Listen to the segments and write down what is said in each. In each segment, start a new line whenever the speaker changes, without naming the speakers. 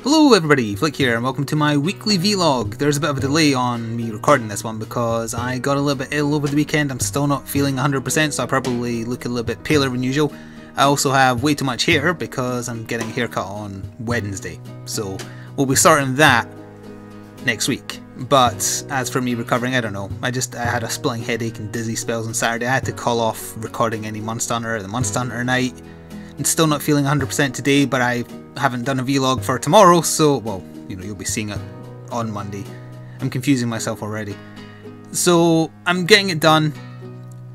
Hello everybody, Flick here and welcome to my weekly vlog. There's a bit of a delay on me recording this one because I got a little bit ill over the weekend. I'm still not feeling 100%, so I probably look a little bit paler than usual. I also have way too much hair because I'm getting a haircut on Wednesday, so we'll be starting that next week. But as for me recovering, I don't know. I had a splitting headache and dizzy spells on Saturday. I had to call off recording any Monster Hunter at the Monster Hunter night. I'm still not feeling 100% today, but I haven't done a vlog for tomorrow, so, well, you know, you'll be seeing it on Monday. I'm confusing myself already. So, I'm getting it done.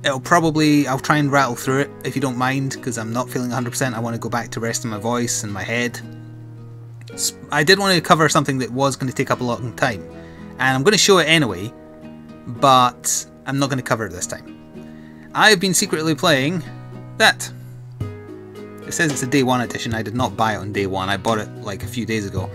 I'll try and rattle through it, if you don't mind, because I'm not feeling 100%. I want to go back to resting my voice and my head. I did want to cover something that was going to take up a lot of time, and I'm going to show it anyway, but I'm not going to cover it this time. I've been secretly playing that. It says it's a day 1 edition. I did not buy it on day 1. I bought it like a few days ago.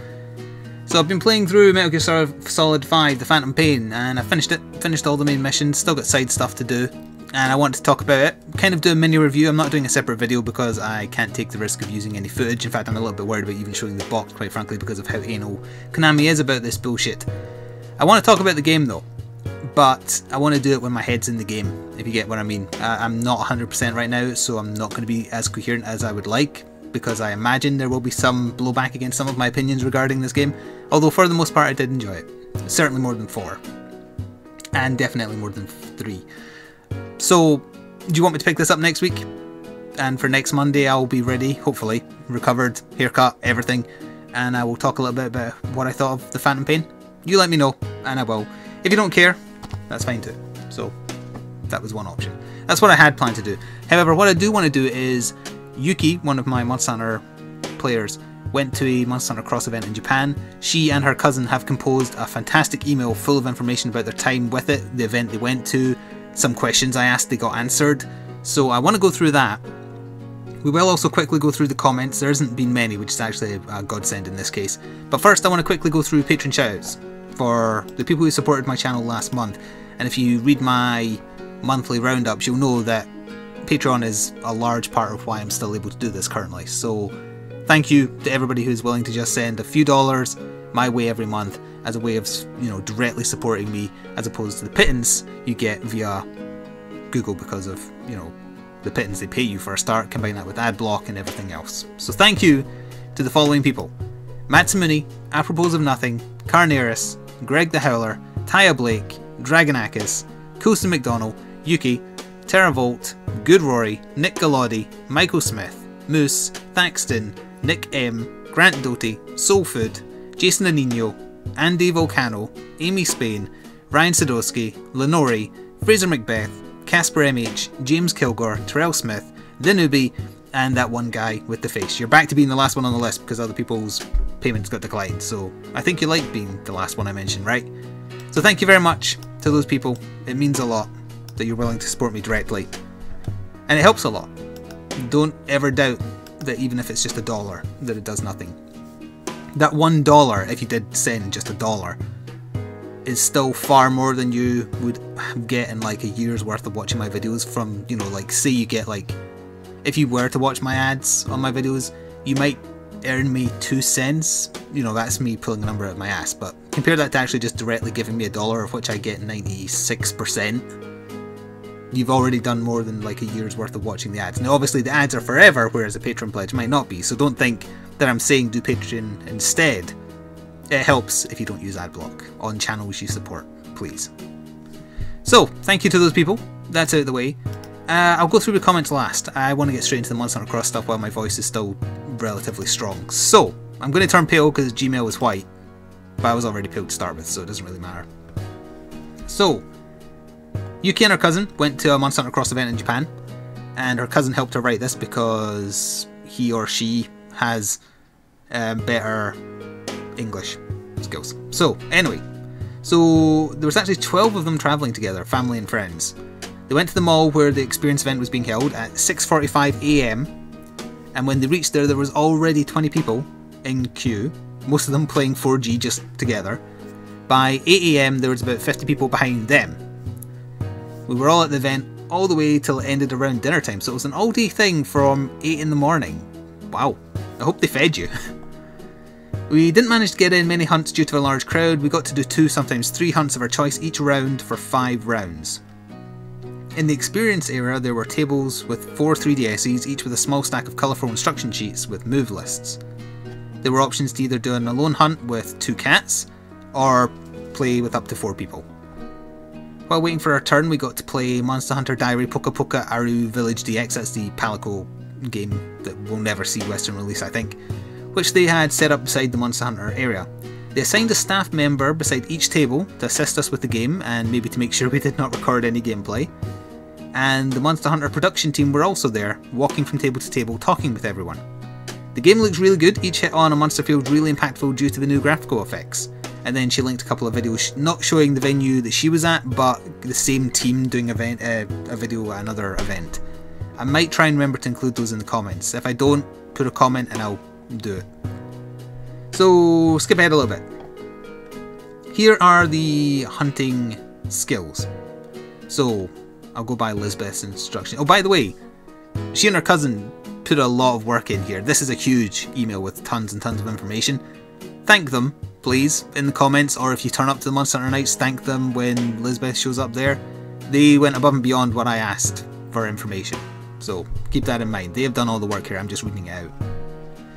So I've been playing through Metal Gear Solid 5, The Phantom Pain, and I finished it. Finished all the main missions. Still got side stuff to do, and I want to talk about it. Kind of do a mini review. I'm not doing a separate video because I can't take the risk of using any footage. In fact, I'm a little bit worried about even showing the box, quite frankly, because of how anal Konami is about this bullshit. I want to talk about the game though, but I want to do it when my head's in the game, if you get what I mean. I'm not 100% right now, so I'm not going to be as coherent as I would like, because I imagine there will be some blowback against some of my opinions regarding this game, although for the most part I did enjoy it. Certainly more than 4. And definitely more than 3. So, do you want me to pick this up next week? And for next Monday I'll be ready, hopefully, recovered, haircut, everything, and I will talk a little bit about what I thought of The Phantom Pain. You let me know, and I will. If you don't care, that's fine too. So that was one option. That's what I had planned to do. However, what I do want to do is, Yuki, one of my Monster Hunter players, went to a Monster Hunter Cross event in Japan. She and her cousin have composed a fantastic email full of information about their time with it, the event they went to, some questions I asked they got answered. So I want to go through that. We will also quickly go through the comments. There hasn't been many, which is actually a godsend in this case. But first I want to quickly go through Patron shoutouts for the people who supported my channel last month. And if you read my monthly roundups, you'll know that Patreon is a large part of why I'm still able to do this currently. So thank you to everybody who's willing to just send a few dollars my way every month as a way of, you know, directly supporting me, as opposed to the pittance you get via Google because of, you know, the pittance they pay you for a start, combine that with ad block and everything else. So thank you to the following people: Matsamuni, Apropos of Nothing, Carneris, Greg the Howler, Taya Blake, Dragonakis, Coulson McDonald, Yuki, Terravolt, Good Rory, Nick Galodi, Michael Smith, Moose, Thaxton, Nick M, Grant Doty, Soulfood, Jason Anino, Andy Volcano, Amy Spain, Ryan Sadowski, Lenore, Fraser Macbeth, Casper MH, James Kilgore, Terrell Smith, The Newbie, and that one guy with the face. You're back to being the last one on the list because other people's payments got declined, so I think you like being the last one I mentioned, right? So thank you very much to those people. It means a lot that you're willing to support me directly, and it helps a lot. Don't ever doubt that even if it's just $1, that it does nothing. That $1, if you did send just $1, is still far more than you would get in like a year's worth of watching my videos from, you know, like, say you get, like, if you were to watch my ads on my videos, you might earn me 2 cents. You know, that's me pulling a number out of my ass, but compare that to actually just directly giving me $1, of which I get 96%. You've already done more than like a year's worth of watching the ads. Now obviously the ads are forever, whereas a Patreon pledge might not be, so don't think that I'm saying do Patreon instead. It helps if you don't use adblock on channels you support, please. So, thank you to those people. That's out of the way. I'll go through the comments last. I want to get straight into the Monster Hunter Cross stuff while my voice is still relatively strong. So, I'm going to turn pale because Gmail is white, but I was already pale to start with, so it doesn't really matter. So, Yuki and her cousin went to a Monster Hunter Cross event in Japan, and her cousin helped her write this because he or she has better English skills. So, anyway, so there was actually 12 of them travelling together, family and friends. They went to the mall where the experience event was being held at 6:45 AM, and when they reached there was already 20 people in queue, most of them playing 4G just together. By 8 AM there was about 50 people behind them. We were all at the event all the way till it ended around dinner time, so it was an all-day thing from 8 in the morning. Wow, I hope they fed you. We didn't manage to get in many hunts due to a large crowd. We got to do 2, sometimes 3 hunts of our choice each round for 5 rounds. In the experience era, there were tables with 4 3DSs, each with a small stack of colourful instruction sheets with move lists. There were options to either do an alone hunt with 2 cats, or play with up to 4 people. While waiting for our turn, we got to play Monster Hunter Diary Poka Poka Aru Village DX, that's the Palico game that will never see Western release I think, which they had set up beside the Monster Hunter area. They assigned a staff member beside each table to assist us with the game and maybe to make sure we did not record any gameplay. And the Monster Hunter production team were also there, walking from table to table, talking with everyone. The game looks really good, each hit on a monster feels really impactful due to the new graphical effects. And then she linked a couple of videos, not showing the venue that she was at, but the same team doing a video at another event. I might try and remember to include those in the comments. If I don't, put a comment and I'll do it. So, skip ahead a little bit. Here are the hunting skills. So, I'll go by Lisbeth's instruction. Oh, by the way, she and her cousin put a lot of work in here. This is a huge email with tons and tons of information. Thank them, please, in the comments, or if you turn up to the Monster Hunter Nights, thank them when Lisbeth shows up there. They went above and beyond what I asked for information. So, keep that in mind. They have done all the work here, I'm just reading it out.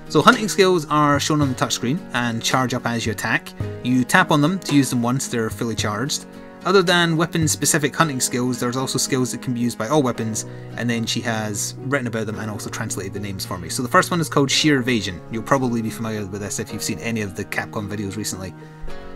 So hunting skills are shown on the touchscreen and charge up as you attack. You tap on them to use them once they're fully charged. Other than weapon-specific hunting skills, there's also skills that can be used by all weapons, and then she has written about them and also translated the names for me. So the first one is called Sheer Evasion. You'll probably be familiar with this if you've seen any of the Capcom videos recently.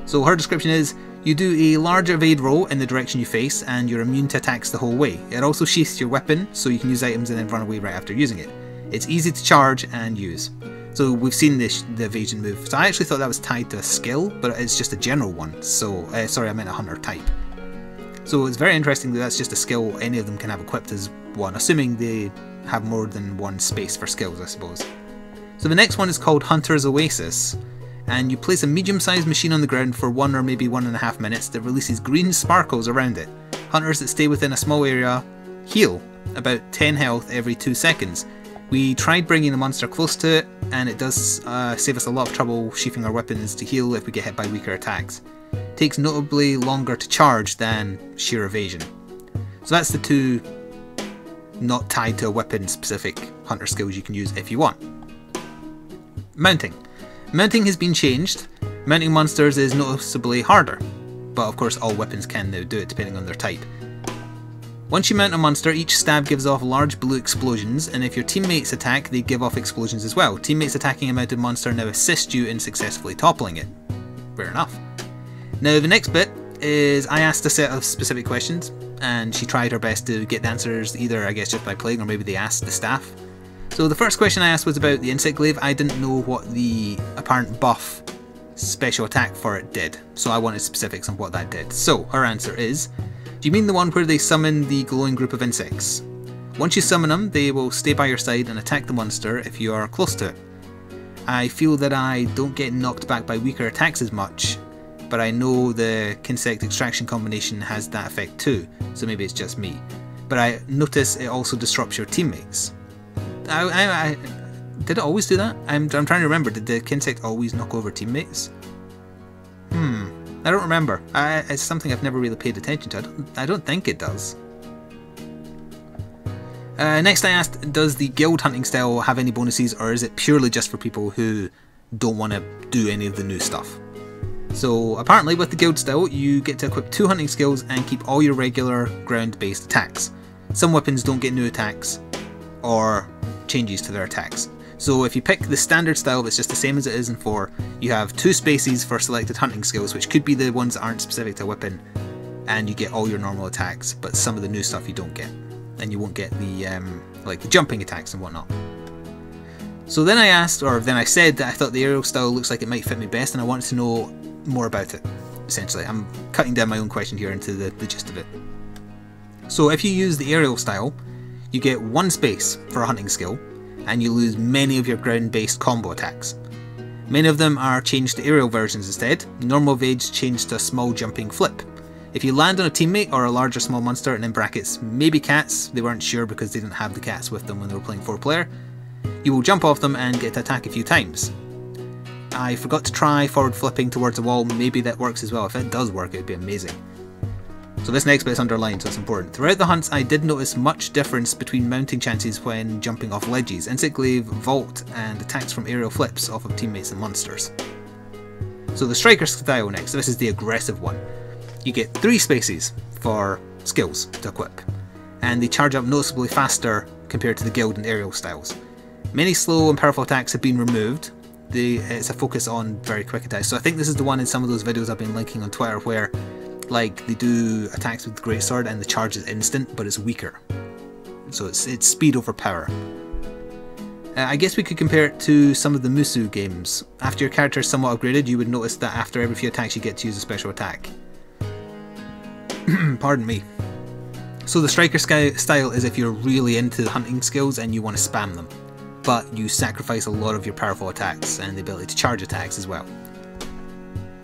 So her description is, you do a large evade roll in the direction you face, and you're immune to attacks the whole way. It also sheaths your weapon, so you can use items and then run away right after using it. It's easy to charge and use. So we've seen the evasion move. So I actually thought that was tied to a skill, but it's just a general one. So, sorry, I meant a hunter type. So it's very interesting that that's just a skill any of them can have equipped as one, assuming they have more than one space for skills, I suppose. So the next one is called Hunter's Oasis, and you place a medium-sized machine on the ground for 1 or maybe 1.5 minutes that releases green sparkles around it. Hunters that stay within a small area heal about 10 health every 2 seconds. We tried bringing the monster close to it, and it does save us a lot of trouble sheathing our weapons to heal if we get hit by weaker attacks. It takes notably longer to charge than Sheer Evasion. So that's the 2 not tied to a weapon specific hunter skills you can use if you want. Mounting. Mounting has been changed. Mounting monsters is noticeably harder, but of course all weapons can now do it depending on their type. Once you mount a monster, each stab gives off large blue explosions, and if your teammates attack, they give off explosions as well. Teammates attacking a mounted monster now assist you in successfully toppling it. Fair enough. Now the next bit is I asked a set of specific questions, and she tried her best to get the answers either I guess just by playing or maybe they asked the staff. So the first question I asked was about the insect glaive. I didn't know what the apparent buff special attack for it did, so I wanted specifics on what that did. So her answer is, do you mean the one where they summon the glowing group of insects? Once you summon them, they will stay by your side and attack the monster if you are close to it. I feel that I don't get knocked back by weaker attacks as much, but I know the Kinsect extraction combination has that effect too, so maybe it's just me. But I notice it also disrupts your teammates. Did it always do that? I'm trying to remember, did the Kinsect always knock over teammates? I don't remember. It's something I've never really paid attention to. I don't think it does. Next I asked, does the guild hunting style have any bonuses, or is it purely just for people who don't want to do any of the new stuff? So apparently with the guild style, you get to equip 2 hunting skills and keep all your regular ground-based attacks. Some weapons don't get new attacks or changes to their attacks. So if you pick the standard style that's just the same as it is in 4, you have 2 spaces for selected hunting skills, which could be the ones that aren't specific to a weapon, and you get all your normal attacks, but some of the new stuff you don't get. And you won't get the like the jumping attacks and whatnot. So then I said that I thought the aerial style looks like it might fit me best, and I wanted to know more about it, essentially. I'm cutting down my own question here into the gist of it. So if you use the aerial style, you get 1 space for a hunting skill, and you lose many of your ground-based combo attacks. Many of them are changed to aerial versions instead. Normal evades changed to a small jumping flip. If you land on a teammate or a large or small monster, and in brackets maybe cats, they weren't sure because they didn't have the cats with them when they were playing 4-player, you will jump off them and get to attack a few times. I forgot to try forward flipping towards the wall. Maybe that works as well. If it does work, it'd be amazing. So this next bit is underlined, so it's important. Throughout the hunts, I did notice much difference between mounting chances when jumping off ledges, insect glaive, vault, and attacks from aerial flips off of teammates and monsters. So the striker style next, this is the aggressive one. You get 3 spaces for skills to equip, and they charge up noticeably faster compared to the guild and aerial styles. Many slow and powerful attacks have been removed. It's a focus on very quick attacks. So I think this is the one in some of those videos I've been linking on Twitter where like they do attacks with the greatsword and the charge is instant, but it's weaker. So it's speed over power. I guess we could compare it to some of the Musu games. After your character is somewhat upgraded, you would notice that after every few attacks you get to use a special attack. Pardon me. So the striker style is if you're really into the hunting skills and you want to spam them, but you sacrifice a lot of your powerful attacks and the ability to charge attacks as well.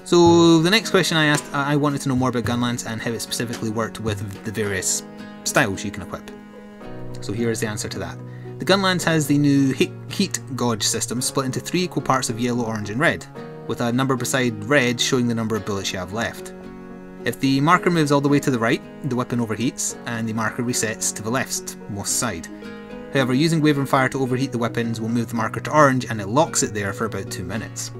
So the next question I asked, I wanted to know more about Gunlance and how it specifically worked with the various styles you can equip. So here is the answer to that. The Gunlance has the new heat gauge system split into 3 equal parts of yellow, orange and red, with a number beside red showing the number of bullets you have left. If the marker moves all the way to the right, the weapon overheats, and the marker resets to the leftmost side. However, using Wavering Fire to overheat the weapons will move the marker to orange and it locks it there for about 2 minutes.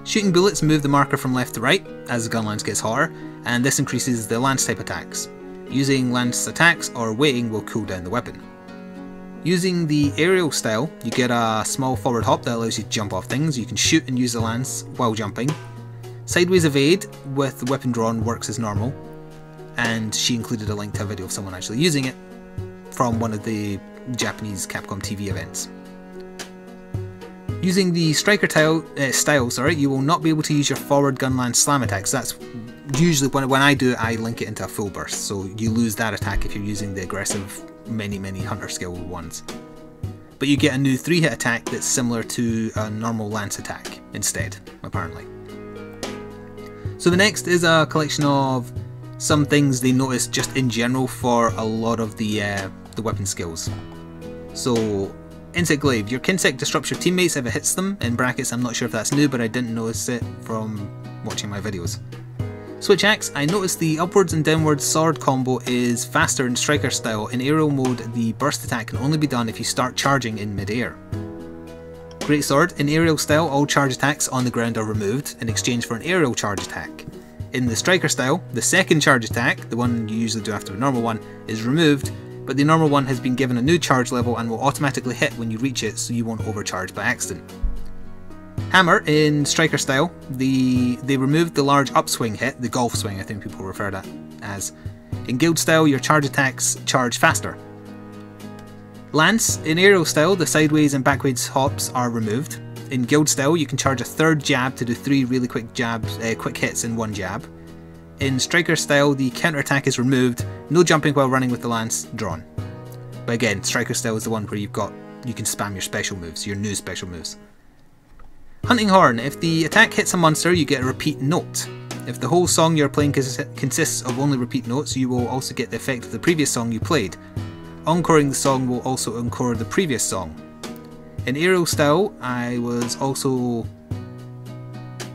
Shooting bullets move the marker from left to right as the Gunlance gets hotter, and this increases the lance type attacks. Using lance attacks or waiting will cool down the weapon. Using the aerial style, you get a small forward hop that allows you to jump off things. You can shoot and use the lance while jumping. Sideways evade with the weapon drawn works as normal, and she included a link to a video of someone actually using it from one of the Japanese Capcom TV events. Using the striker style, you will not be able to use your forward Gunlance slam attacks. That's usually when I do it, I link it into a full burst, so you lose that attack if you're using the aggressive many hunter skill ones. But you get a new 3-hit attack that's similar to a normal lance attack instead, apparently. So the next is a collection of some things they noticed just in general for a lot of the weapon skills. So insect glaive, your kinsect disrupts your teammates if it hits them. In brackets, I'm not sure if that's new, but I didn't notice it from watching my videos. Switch axe, I noticed the upwards and downwards sword combo is faster in striker style. In aerial mode, the burst attack can only be done if you start charging in mid-air. Greatsword, in aerial style, all charge attacks on the ground are removed in exchange for an aerial charge attack. In the striker style, the second charge attack, the one you usually do after the normal one, is removed, but the normal one has been given a new charge level and will automatically hit when you reach it, so you won't overcharge by accident. Hammer, in striker style, they removed the large upswing hit, the golf swing I think people refer to that as. In guild style, your charge attacks charge faster. Lance, in aerial style, the sideways and backwards hops are removed. In guild style, you can charge a 3rd jab to do 3 really quick hits in 1 jab. In striker style, the counter attack is removed, no jumping while running with the lance drawn. But again, striker style is the one where you can spam your special moves, your new special moves. Hunting horn, if the attack hits a monster, you get a repeat note. If the whole song you're playing consists of only repeat notes, you will also get the effect of the previous song you played. Encoring the song will also encore the previous song. In aerial style, I was also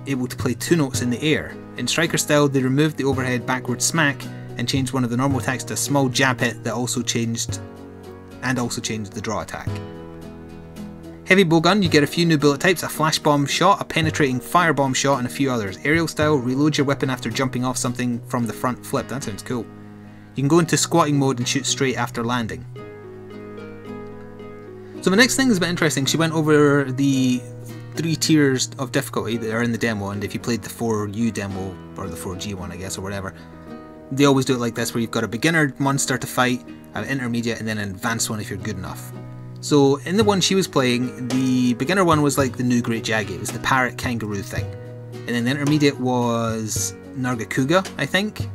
able to play 2 notes in the air. In striker style, they removed the overhead backward smack and changed one of the normal attacks to a small jab hit that also changed the draw attack. Heavy bowgun, you get a few new bullet types, a flash bomb shot, a penetrating firebomb shot, and a few others. Aerial style, reload your weapon after jumping off something from the front flip. That sounds cool. You can go into squatting mode and shoot straight after landing. So the next thing is a bit interesting. She went over the 3 tiers of difficulty that are in the demo, and if you played the 4U demo, or the 4G one I guess, or whatever, they always do it like this, where you've got a beginner monster to fight, an intermediate, and then an advanced one if you're good enough. So in the one she was playing, the beginner one was like the new Great Jaggy, it was the parrot kangaroo thing. And then the intermediate was Nargacuga, I think.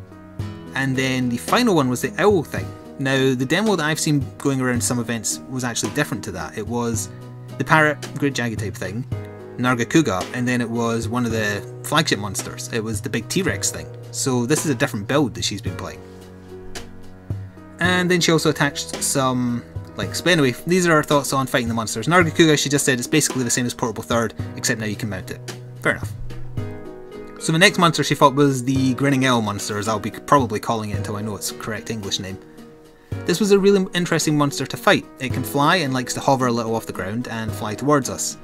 And then the final one was the owl thing. Now the demo that I've seen going around some events was actually different to that. It was the parrot, Great Jaggy type thing, Nargacuga, and then it was one of the flagship monsters. It was the big T-Rex thing. So this is a different build that she's been playing. And then she also attached some likes. But anyway, these are our thoughts on fighting the monsters. Nargacuga, she just said it's basically the same as Portable Third, except now you can mount it. Fair enough. So the next monster she fought was the Grinning Owl monster, as I'll be probably calling it until I know its correct English name. This was a really interesting monster to fight. It can fly and likes to hover a little off the ground and fly towards us.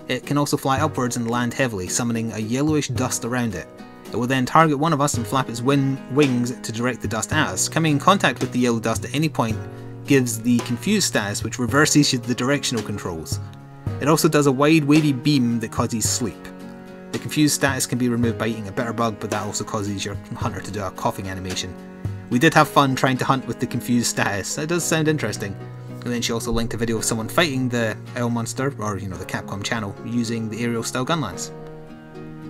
It can also fly upwards and land heavily, summoning a yellowish dust around it. It will then target one of us and flap its wings to direct the dust at us. Coming in contact with the yellow dust at any point gives the confused status, which reverses the directional controls. It also does a wide, wavy beam that causes sleep. The confused status can be removed by eating a bitter bug, but that also causes your hunter to do a coughing animation. We did have fun trying to hunt with the confused status. That does sound interesting. And then she also linked a video of someone fighting the owl monster, or the Capcom channel, using the aerial style gunlance.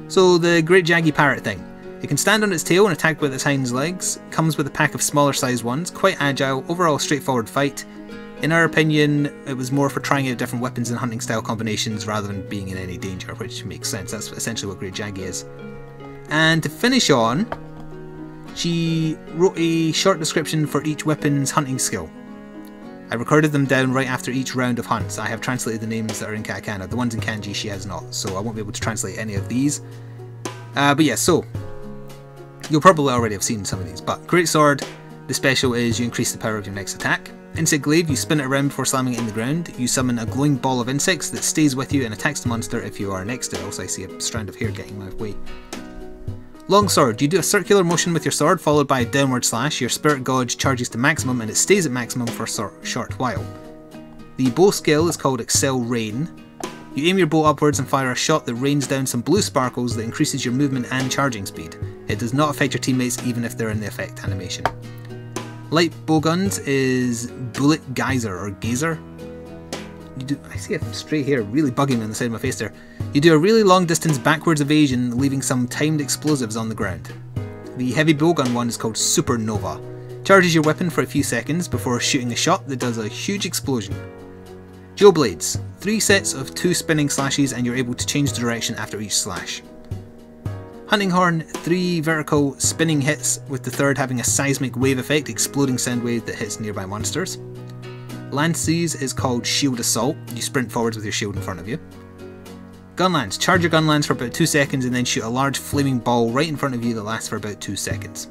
So the Great Jaggy Parrot thing. It can stand on its tail and attack with its hind legs, comes with a pack of smaller sized ones, quite agile, overall straightforward fight. In our opinion, it was more for trying out different weapons and hunting style combinations rather than being in any danger, which makes sense. That's essentially what Great Jaggy is. And to finish on, she wrote a short description for each weapon's hunting skill. I recorded them down right after each round of hunts. I have translated the names that are in katakana. The ones in kanji she has not, so I won't be able to translate any of these. But yeah, so you'll probably already have seen some of these. But Great Sword, the special is you increase the power of your next attack. Insect Glaive, you spin it around before slamming it in the ground. You summon a glowing ball of insects that stays with you and attacks the monster if you are next to it. Also, I see a strand of hair getting in my way. Long Sword, you do a circular motion with your sword followed by a downward slash. Your Spirit Gauge charges to maximum and it stays at maximum for a short while. The bow skill is called Excel Rain. You aim your bow upwards and fire a shot that rains down some blue sparkles that increases your movement and charging speed. It does not affect your teammates even if they're in the effect animation. Light Bowguns is Bullet Geyser or Gazer. I see a stray hair really bugging me on the side of my face there. You do a really long distance backwards evasion, leaving some timed explosives on the ground. The heavy bowgun one is called Supernova. Charges your weapon for a few seconds before shooting a shot that does a huge explosion. Joe Blades. 3 sets of 2 spinning slashes and you're able to change direction after each slash. Hunting Horn, 3 vertical spinning hits, with the third having a seismic wave effect, exploding sound wave that hits nearby monsters. Land Seize is called Shield Assault. You sprint forwards with your shield in front of you. Gunlance. Charge your gunlance for about 2 seconds and then shoot a large flaming ball right in front of you that lasts for about 2 seconds.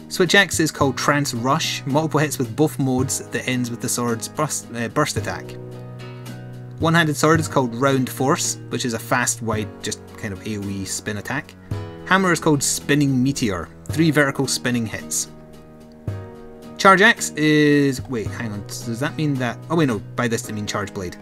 Switch Axe is called Trance Rush. Multiple hits with both modes that ends with the sword's burst attack. One-handed sword is called Round Force, which is a fast, wide, just kind of AoE spin attack. Hammer is called Spinning Meteor. 3 vertical spinning hits. Charge Axe is... wait, hang on, does that mean that... oh wait, no, by this I mean Charge Blade.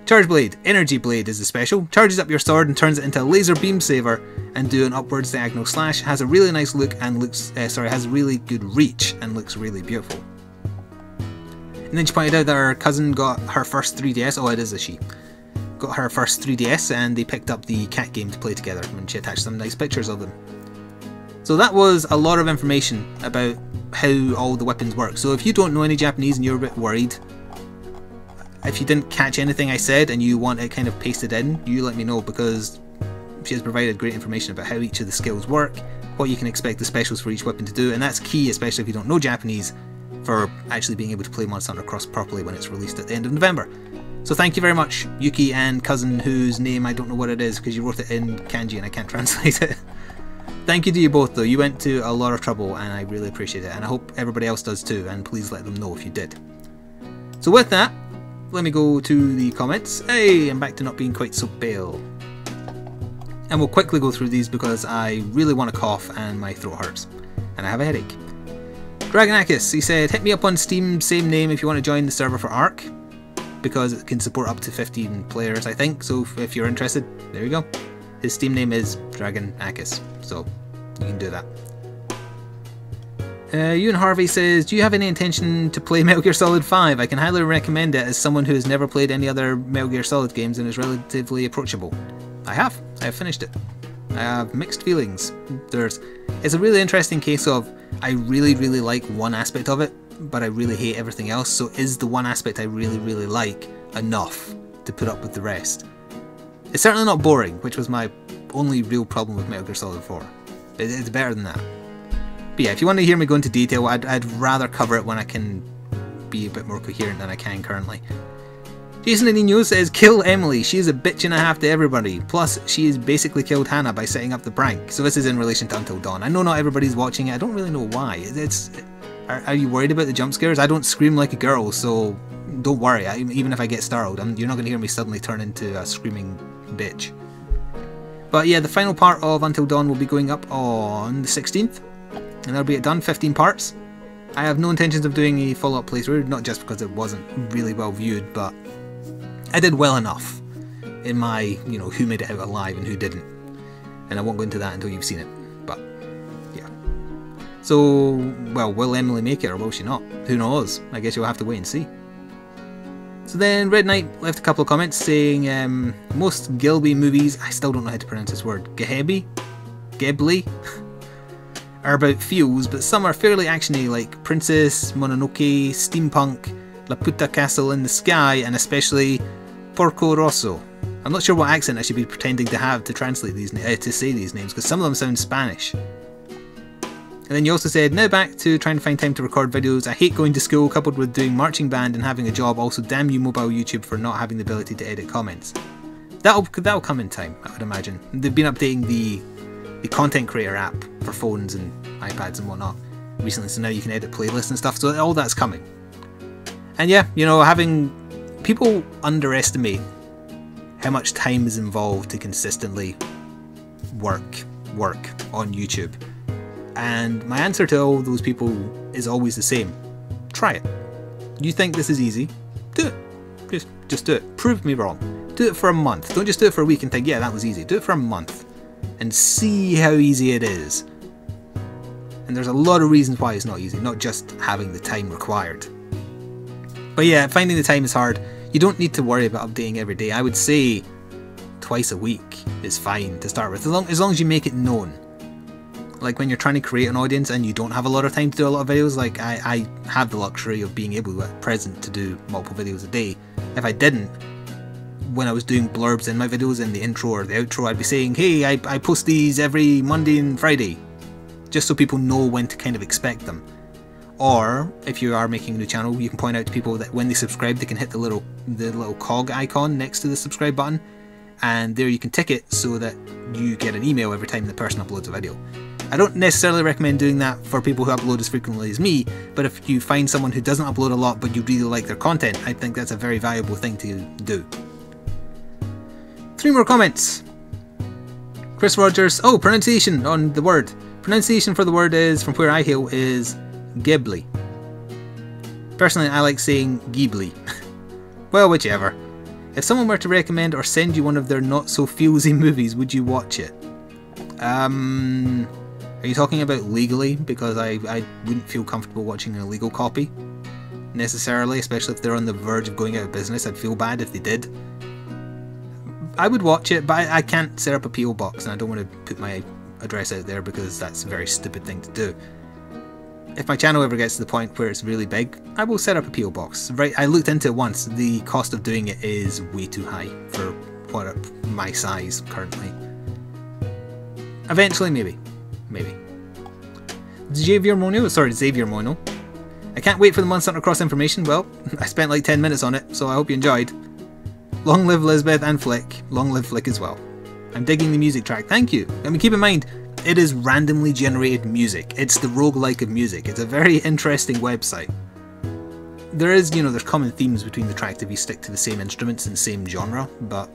Charge Blade, Energy Blade is the special. Charges up your sword and turns it into a laser beam saber and do an upwards diagonal slash. Has a really nice look and looks... has really good reach and looks really beautiful. And then she pointed out that her cousin got her first 3DS, oh it is a she, got her first 3DS and they picked up the cat game to play together and she attached some nice pictures of them. So that was a lot of information about how all the weapons work. So if you don't know any Japanese and you're a bit worried, if you didn't catch anything I said and you want it kind of pasted in, you let me know, because she has provided great information about how each of the skills work, what you can expect the specials for each weapon to do, and that's key, especially if you don't know Japanese, for actually being able to play Monster Hunter Cross properly when it's released at the end of November. So thank you very much, Yuki and cousin whose name I don't know what it is because you wrote it in kanji and I can't translate it. Thank you to you both though, you went to a lot of trouble and I really appreciate it, and I hope everybody else does too, and please let them know if you did. So with that, let me go to the comments. Hey, I'm back to not being quite so pale. And we'll quickly go through these because I really want to cough and my throat hurts. And I have a headache. Dragonakis, he said, hit me up on Steam, same name if you want to join the server for Ark, because it can support up to 15 players I think, so if you're interested, there you go. His Steam name is Dragonakis, so you can do that. Ewan Harvey says, do you have any intention to play Metal Gear Solid 5? I can highly recommend it as someone who has never played any other Metal Gear Solid games and is relatively approachable. I have finished it. I have mixed feelings. It's a really interesting case of, I really like one aspect of it, but I really hate everything else, so is the one aspect I really like enough to put up with the rest? It's certainly not boring, which was my only real problem with Metal Gear Solid 4. It's better than that. But yeah, if you want to hear me go into detail, I'd rather cover it when I can be a bit more coherent than I can currently. Jason Anino says, kill Emily, she is a bitch and a half to everybody. Plus, she has basically killed Hannah by setting up the prank. So this is in relation to Until Dawn. I know not everybody's watching it, I don't really know why. Are you worried about the jump scares? I don't scream like a girl, so don't worry. Even if I get startled, you're not going to hear me suddenly turn into a screaming bitch. But yeah, the final part of Until Dawn will be going up on the 16th. And that'll be it done, 15 parts. I have no intentions of doing a follow-up playthrough, not just because it wasn't really well viewed, but I did well enough in my, you know, who made it out alive and who didn't. And I won't go into that until you've seen it, but yeah. So, well, will Emily make it or will she not? Who knows? I guess you'll have to wait and see. So then Red Knight left a couple of comments saying most Gilby movies, I still don't know how to pronounce this word, Ghibli, are about feels, but some are fairly actiony like Princess Mononoke, Steampunk, Laputa Castle in the Sky, and especially Porco Rosso. I'm not sure what accent I should be pretending to have to translate these to say these names, because some of them sound Spanish. And then you also said, now back to trying to find time to record videos. I hate going to school coupled with doing marching band and having a job. Also, damn you mobile YouTube for not having the ability to edit comments. That'll come in time, I would imagine. They've been updating the content creator app for phones and iPads and whatnot recently, so now you can edit playlists and stuff, so all that's coming. And yeah, you know, people underestimate how much time is involved to consistently work on YouTube. And my answer to all those people is always the same. Try it. You think this is easy? Do it. Just do it. Prove me wrong. Do it for a month. Don't just do it for a week and think, yeah, that was easy. Do it for a month and see how easy it is. And there's a lot of reasons why it's not easy, not just having the time required. But yeah, finding the time is hard. You don't need to worry about updating every day. I would say twice a week is fine to start with, as long as you make it known. Like when you're trying to create an audience and you don't have a lot of time to do a lot of videos, like I have the luxury of being able at present to do multiple videos a day. If I didn't, when I was doing blurbs in my videos, in the intro or the outro, I'd be saying, hey, I post these every Monday and Friday, just so people know when to kind of expect them. Or if you are making a new channel, you can point out to people that when they subscribe, they can hit the little cog icon next to the subscribe button, and there you can tick it so that you get an email every time the person uploads a video. I don't necessarily recommend doing that for people who upload as frequently as me, but if you find someone who doesn't upload a lot but you really like their content, I think that's a very valuable thing to do. 3 more comments. Chris Rogers, oh, pronunciation on the word. Pronunciation for the word is, from where I hail, is Ghibli. Personally, I like saying Ghibli. Well, whichever. If someone were to recommend or send you one of their not-so-feelsy movies, would you watch it? Are you talking about legally? Because I wouldn't feel comfortable watching an illegal copy, necessarily, especially if they're on the verge of going out of business. I'd feel bad if they did. I would watch it, but I can't set up a PO box, and I don't want to put my address out there because that's a very stupid thing to do. If my channel ever gets to the point where it's really big, I will set up a PO box. Right, I looked into it once. The cost of doing it is way too high for my size currently. Eventually, maybe. Xavier Mono. I can't wait for the Monster Hunter Cross information. Well, I spent like 10 minutes on it, so I hope you enjoyed. Long live Lisbeth and Flick. Long live Flick as well. I'm digging the music track. Thank you. I mean, keep in mind, it is randomly generated music. It's the roguelike of music. It's a very interesting website. There is, there's common themes between the tracks if you stick to the same instruments and same genre, but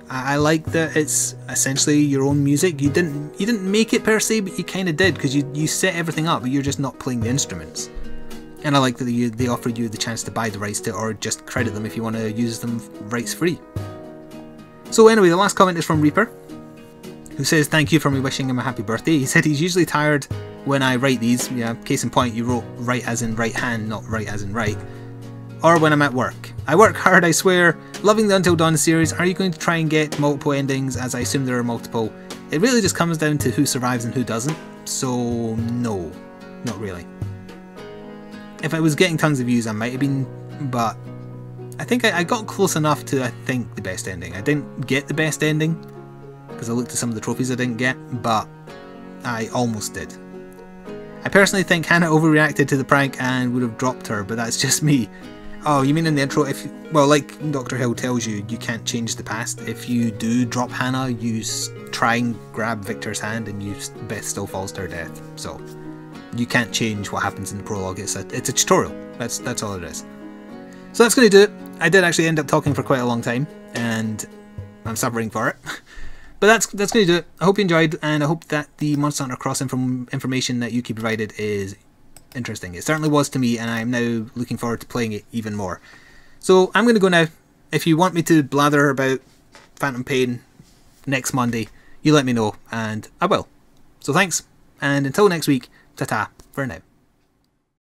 I like that it's essentially your own music. You didn't make it per se, but you kind of did, because you set everything up, but you're just not playing the instruments. And I like that they offer you the chance to buy the rights to it, or just credit them if you want to use them rights free. So anyway, the last comment is from Reaper, who says, thank you for me wishing him a happy birthday. He said he's usually tired when I write these. Yeah, case in point, you wrote right as in right hand, not right as in right. Or when I'm at work. I work hard, I swear. Loving the Until Dawn series. Are you going to try and get multiple endings, as I assume there are multiple? It really just comes down to who survives and who doesn't. So no, not really. If I was getting tons of views, I might have been, but I think I got close enough to, I think, the best ending. I didn't get the best ending, because I looked at some of the trophies I didn't get, but I almost did. I personally think Hannah overreacted to the prank and would have dropped her, but that's just me. Oh, you mean in the intro, well, like Dr. Hill tells you, you can't change the past. If you do drop Hannah, you try and grab Victor's hand and Beth still falls to her death. So, you can't change what happens in the prologue. It's a tutorial. That's all it is. So that's going to do it. I did actually end up talking for quite a long time, and I'm suffering for it. But that's going to do it. I hope you enjoyed, and I hope that the Monster Hunter Cross information that Yuki provided is interesting. It certainly was to me, and I'm now looking forward to playing it even more. So I'm going to go now. If you want me to blather about Phantom Pain next Monday, you let me know, and I will. So thanks, and until next week, ta-ta for now.